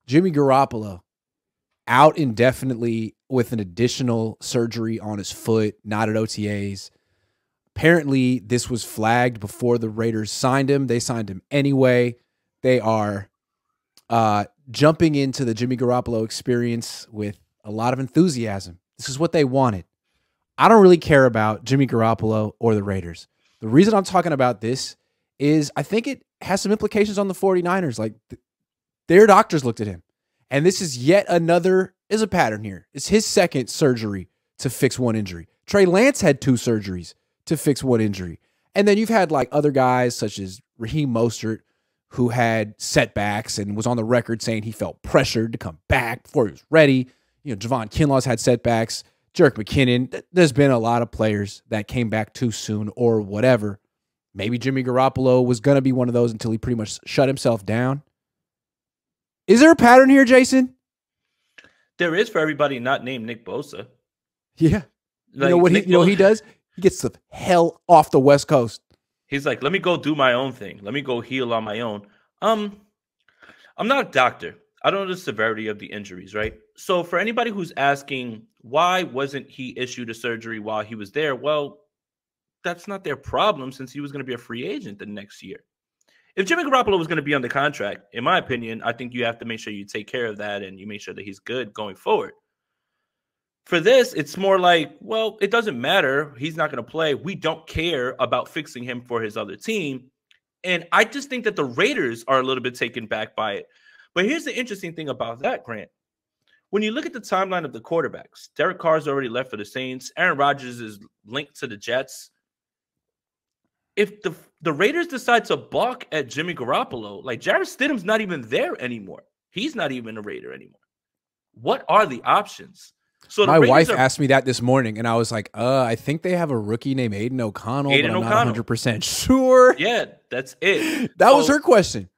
Jimmy Garoppolo out indefinitely with an additional surgery on his foot, not at OTAs. Apparently, this was flagged before the Raiders signed him. They signed him anyway. They are jumping into the Jimmy Garoppolo experience with a lot of enthusiasm. This is what they wanted. I don't really care about Jimmy Garoppolo or the Raiders. The reason I'm talking about this is I think it has some implications on the 49ers. Like, their doctors looked at him. And this is yet another, is a pattern here. It's his second surgery to fix one injury. Trey Lance had 2 surgeries to fix one injury. And then you've had like other guys such as Raheem Mostert, who had setbacks and was on the record saying he felt pressured to come back before he was ready. You know, Javon Kinlaw's had setbacks. Jerick McKinnon. There's been a lot of players that came back too soon or whatever. Maybe Jimmy Garoppolo was going to be one of those until he pretty much shut himself down. Is there a pattern here, Jason? There is for everybody not named Nick Bosa. Yeah. Like, you know what he does? He gets the hell off the West Coast. He's like, let me go do my own thing. Let me go heal on my own. I'm not a doctor. I don't know the severity of the injuries, right? So for anybody who's asking, why wasn't he issued a surgery while he was there? Well, that's not their problem since he was going to be a free agent the next year. If Jimmy Garoppolo was going to be under contract, in my opinion, I think you have to make sure you take care of that and you make sure that he's good going forward. For this, it's more like, well, it doesn't matter. He's not going to play. We don't care about fixing him for his other team. And I just think that the Raiders are a little bit taken back by it. But here's the interesting thing about that, Grant. When you look at the timeline of the quarterbacks, Derek Carr's already left for the Saints. Aaron Rodgers is linked to the Jets. If the Raiders decide to balk at Jimmy Garoppolo, like Jarrett Stidham's not even there anymore. He's not even a Raider anymore. What are the options? So my wife asked me that this morning, and I was like, I think they have a rookie named Aiden O'Connell, but I'm not 100% sure. Yeah, that's it. That was her question.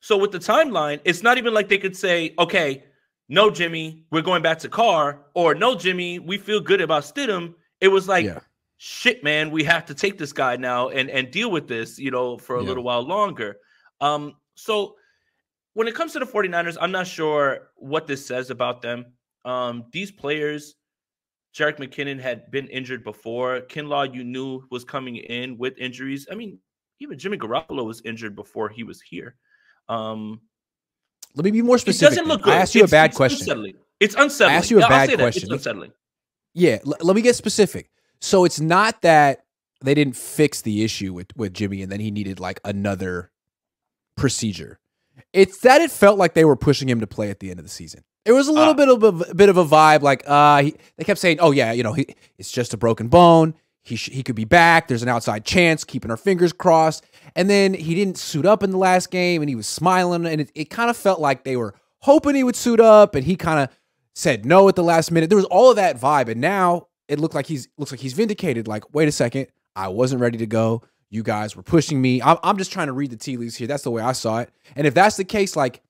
So with the timeline, it's not even like they could say, okay, no, Jimmy, we're going back to Carr, or no, Jimmy, we feel good about Stidham. It was like, shit, man, we have to take this guy now and deal with this, for a little while longer. So when it comes to the 49ers, I'm not sure what this says about them. These players, Jerick McKinnon had been injured before. Kinlaw, you knew, was coming in with injuries. I mean, even Jimmy Garoppolo was injured before he was here. Let me be more specific. It doesn't look good. I asked you a bad question. Unsettling. It's unsettling. I asked you a bad question. It's unsettling. Yeah, let me get specific. So it's not that they didn't fix the issue with Jimmy and then he needed like another procedure. It's that it felt like they were pushing him to play at the end of the season. It was a little bit of a vibe, like they kept saying, "Oh yeah, it's just a broken bone. He could be back. There's an outside chance. Keeping our fingers crossed." And then he didn't suit up in the last game, and he was smiling, and it kind of felt like they were hoping he would suit up, and he kind of said no at the last minute. There was all of that vibe, and now it looks like he's vindicated. Like, wait a second, I wasn't ready to go. You guys were pushing me. I'm just trying to read the tea leaves here. That's the way I saw it. And if that's the case, like,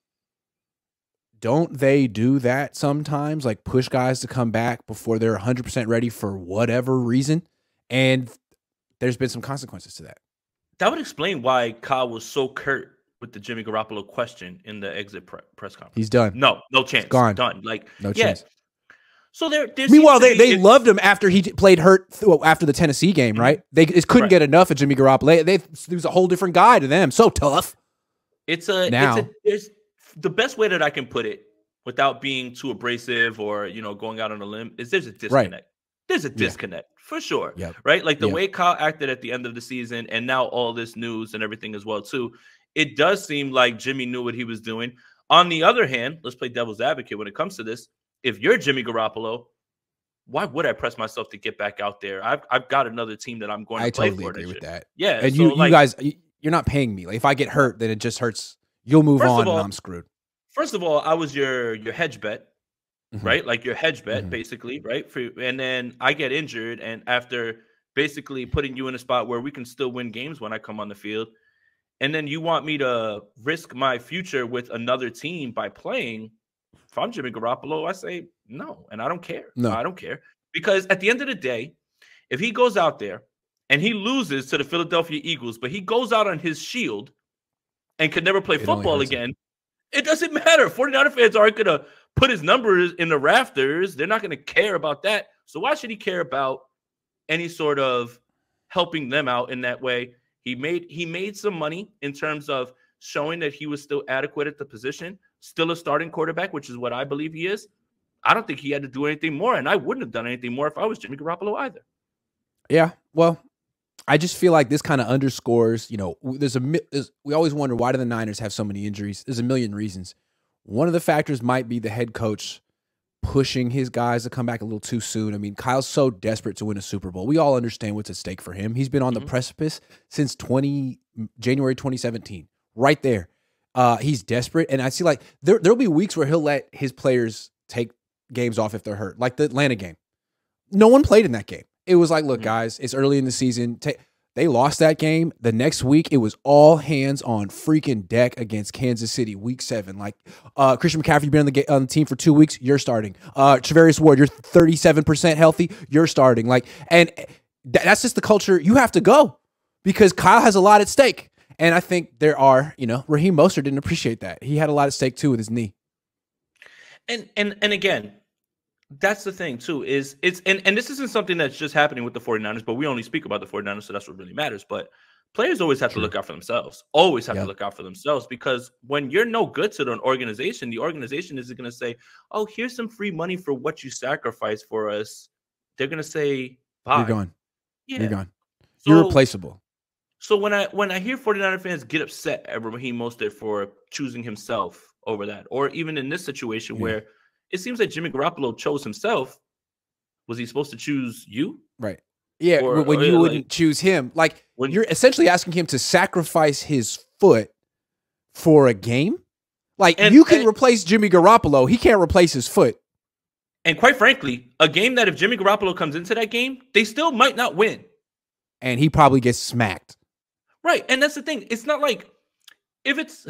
don't they do that sometimes? Like push guys to come back before they're 100% ready for whatever reason? And there's been some consequences to that. That would explain why Kyle was so curt with the Jimmy Garoppolo question in the exit press conference. He's done. No chance. He's gone. Done. Like, no chance. So there meanwhile, they loved him after he played hurt after the Tennessee game, right? They couldn't get enough of Jimmy Garoppolo. He was a whole different guy to them. So tough. It's the best way that I can put it without being too abrasive or, going out on a limb is there's a disconnect. Right. There's a disconnect for sure. Yep. Right. Like the way Kyle acted at the end of the season and now all this news and everything as well, too. It does seem like Jimmy knew what he was doing. On the other hand, let's play devil's advocate when it comes to this. If you're Jimmy Garoppolo, why would I press myself to get back out there? I've got another team that I'm going to play for. I totally agree with that. Yeah. And you guys, you're not paying me. Like if I get hurt, then it just hurts. You'll move on and I'm screwed. First of all, I was your hedge bet, right? Like your hedge bet, basically, right? And then I get injured, and after basically putting you in a spot where we can still win games when I come on the field, and then you want me to risk my future with another team by playing. If I'm Jimmy Garoppolo, I say no, and I don't care. No, I don't care. Because at the end of the day, if he goes out there and he loses to the Philadelphia Eagles, but he goes out on his shield and can never play football again, It doesn't matter. 49er fans aren't going to put his numbers in the rafters. They're not going to care about that. So why should he care about any sort of helping them out in that way? He made some money in terms of showing that he was still adequate at the position, still a starting quarterback, which is what I believe he is. I don't think he had to do anything more, and I wouldn't have done anything more if I was Jimmy Garoppolo either. Yeah, well, I just feel like this kind of underscores, we always wonder, why do the Niners have so many injuries? There's a million reasons. One of the factors might be the head coach pushing his guys to come back a little too soon. I mean, Kyle's so desperate to win a Super Bowl. We all understand what's at stake for him. He's been on the precipice since January 2017, right there. He's desperate, and I see like there'll be weeks where he'll let his players take games off if they're hurt, like the Atlanta game. No one played in that game. It was like, look, guys, it's early in the season. They lost that game. The next week, it was all hands on freaking deck against Kansas City, week 7. Like, Christian McCaffrey, you've been on the team for 2 weeks. You're starting. Travarius Ward, you're 37% healthy. You're starting. Like, and that's just the culture. You have to go because Kyle has a lot at stake. And I think there are, Raheem Mostert didn't appreciate that. He had a lot at stake too with his knee. And again, that's the thing too, is and this isn't something that's just happening with the 49ers, but we only speak about the 49ers, so that's what really matters. But players always have to look out for themselves. Always have to look out for themselves, because when you're no good to an organization, the organization isn't going to say, oh, here's some free money for what you sacrificed for us. They're going to say, bye. You're gone. Yeah. You're gone. You're replaceable. So when I hear 49er fans get upset at Raheem Mostert for choosing himself over that, or even in this situation where it seems like Jimmy Garoppolo chose himself, was he supposed to choose you? Right. Yeah, when you wouldn't choose him. Like, you're essentially asking him to sacrifice his foot for a game? Like, you can replace Jimmy Garoppolo. He can't replace his foot. And quite frankly, a game that if Jimmy Garoppolo comes into that game, they still might not win. And he probably gets smacked. Right. And that's the thing. It's not like if it's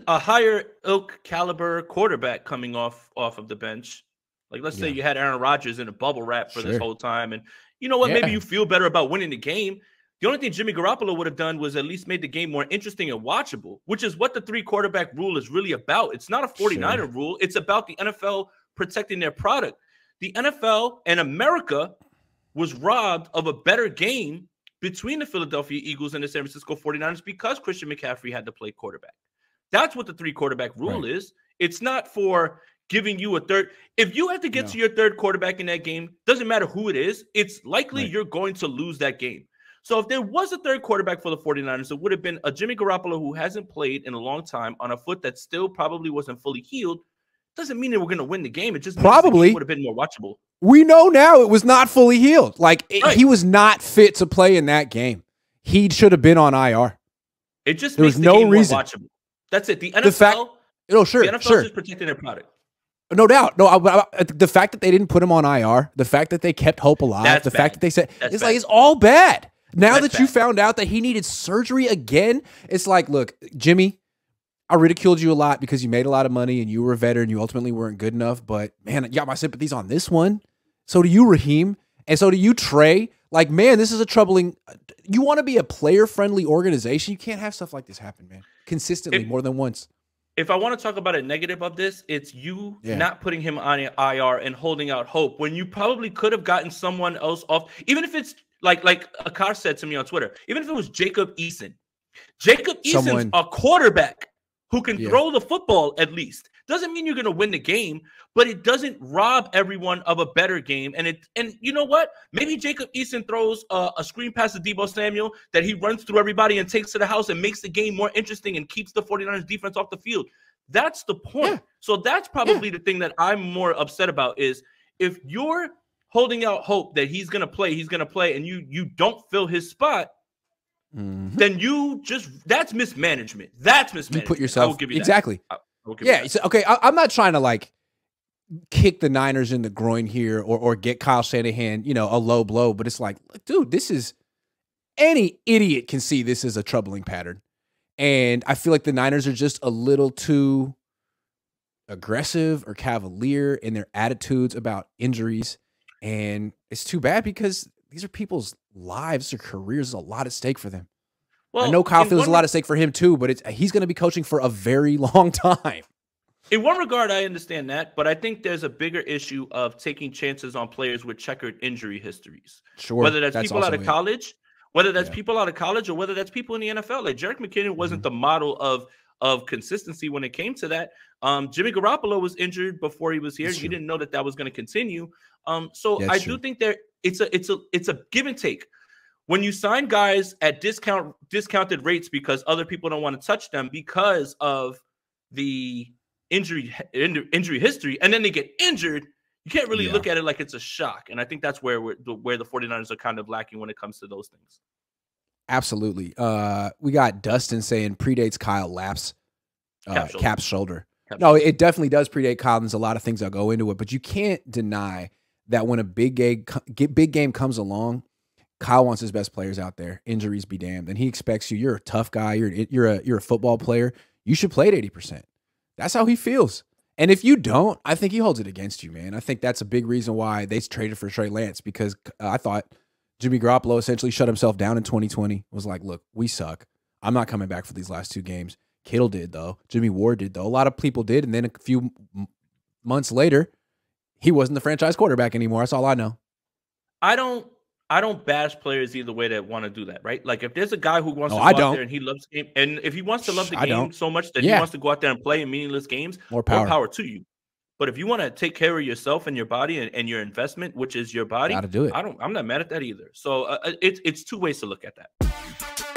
a higher ilk caliber quarterback coming off of the bench, like let's say you had Aaron Rodgers in a bubble wrap for this whole time, and you know what, maybe you feel better about winning the game. The only thing Jimmy Garoppolo would have done was at least made the game more interesting and watchable, which is what the 3 quarterback rule is really about. It's not a 49er rule. It's about the NFL protecting their product. The NFL and America was robbed of a better game between the Philadelphia Eagles and the San Francisco 49ers because Christian McCaffrey had to play quarterback. That's what the 3 quarterback rule is. It's not for giving you a third. If you have to get to your 3rd quarterback in that game, doesn't matter who it is, it's likely you're going to lose that game. So if there was a 3rd quarterback for the 49ers, it would have been a Jimmy Garoppolo who hasn't played in a long time on a foot that still probably wasn't fully healed. Doesn't mean that we're going to win the game. It just means the game would have been more watchable. We know now it was not fully healed. Like, he was not fit to play in that game. He should have been on IR. It just makes the game more watchable. That's it. The NFL, the NFL is just protecting their product. No doubt. No, the fact that they didn't put him on IR, the fact that they kept hope alive, fact that they said, it's all bad. Now that you found out that he needed surgery again, it's like, look, Jimmy, I ridiculed you a lot because you made a lot of money and you were a veteran. You ultimately weren't good enough. But, man, you got my sympathies on this one. So do you, Raheem. And so do you, Trey. Like, man, this is a troubling – you want to be a player-friendly organization. You can't have stuff like this happen, man, consistently more than once. If I want to talk about a negative of this, it's you not putting him on IR and holding out hope when you probably could have gotten someone else off. Even if it's like Akash said to me on Twitter, even if it was Jacob Eason. Jacob Eason's a quarterback who can throw the football at least. Doesn't mean you're going to win the game, but it doesn't rob everyone of a better game. And you know what? Maybe Jacob Eason throws a screen pass to Deebo Samuel that he runs through everybody and takes to the house and makes the game more interesting and keeps the 49ers defense off the field. That's the point. Yeah. So that's probably the thing that I'm more upset about is if you're holding out hope that he's going to play, and you don't fill his spot, then that's mismanagement. That's mismanagement. You put yourself, I will give you that. Exactly. So, okay, I'm not trying to like kick the Niners in the groin here or get Kyle Shanahan, a low blow, but it's like, dude, this is any idiot can see this is a troubling pattern. And I feel like the Niners are just a little too aggressive or cavalier in their attitudes about injuries. And it's too bad because these are people's lives or careers, a lot at stake for them. I Well, know Kyle feels a lot at stake for him too, but he's going to be coaching for a very long time. In one regard, I understand that, but I think there's a bigger issue of taking chances on players with checkered injury histories. Sure, Whether that's people out of college, whether that's Yeah. people out of college, or whether that's people in the NFL. Like Jerick McKinnon wasn't the model of consistency when it came to that. Jimmy Garoppolo was injured before he was here. You didn't know that was going to continue. So I do think it's a give and take. When you sign guys at discounted rates because other people don't want to touch them because of the injury history, and then they get injured, you can't really look at it like it's a shock. And I think that's where the 49ers are kind of lacking when it comes to those things. Absolutely. We got Dustin saying predates Kyle Laps. Cap's shoulder. No, it definitely does predate Kyle. There's a lot of things that go into it, but you can't deny that when a big game comes along, Kyle wants his best players out there. Injuries be damned, and he expects you. You're a tough guy. You're a football player. You should play at 80%. That's how he feels. And if you don't, I think he holds it against you, man. I think that's a big reason why they traded for Trey Lance, because I thought Jimmy Garoppolo essentially shut himself down in 2020. Was like, look, we suck. I'm not coming back for these last 2 games. Kittle did, though. Jimmy Ward did, though. A lot of people did. And then a few months later, he wasn't the franchise quarterback anymore. That's all I know. I don't bash players either way that want to do that, right? Like if there's a guy who wants to go out there and he loves the game, and if he wants to love the game so much that he wants to go out there and play in meaningless games, more power to you. But if you want to take care of yourself and your body and your investment, which is your body, gotta do it. I'm not mad at that either. So it's 2 ways to look at that.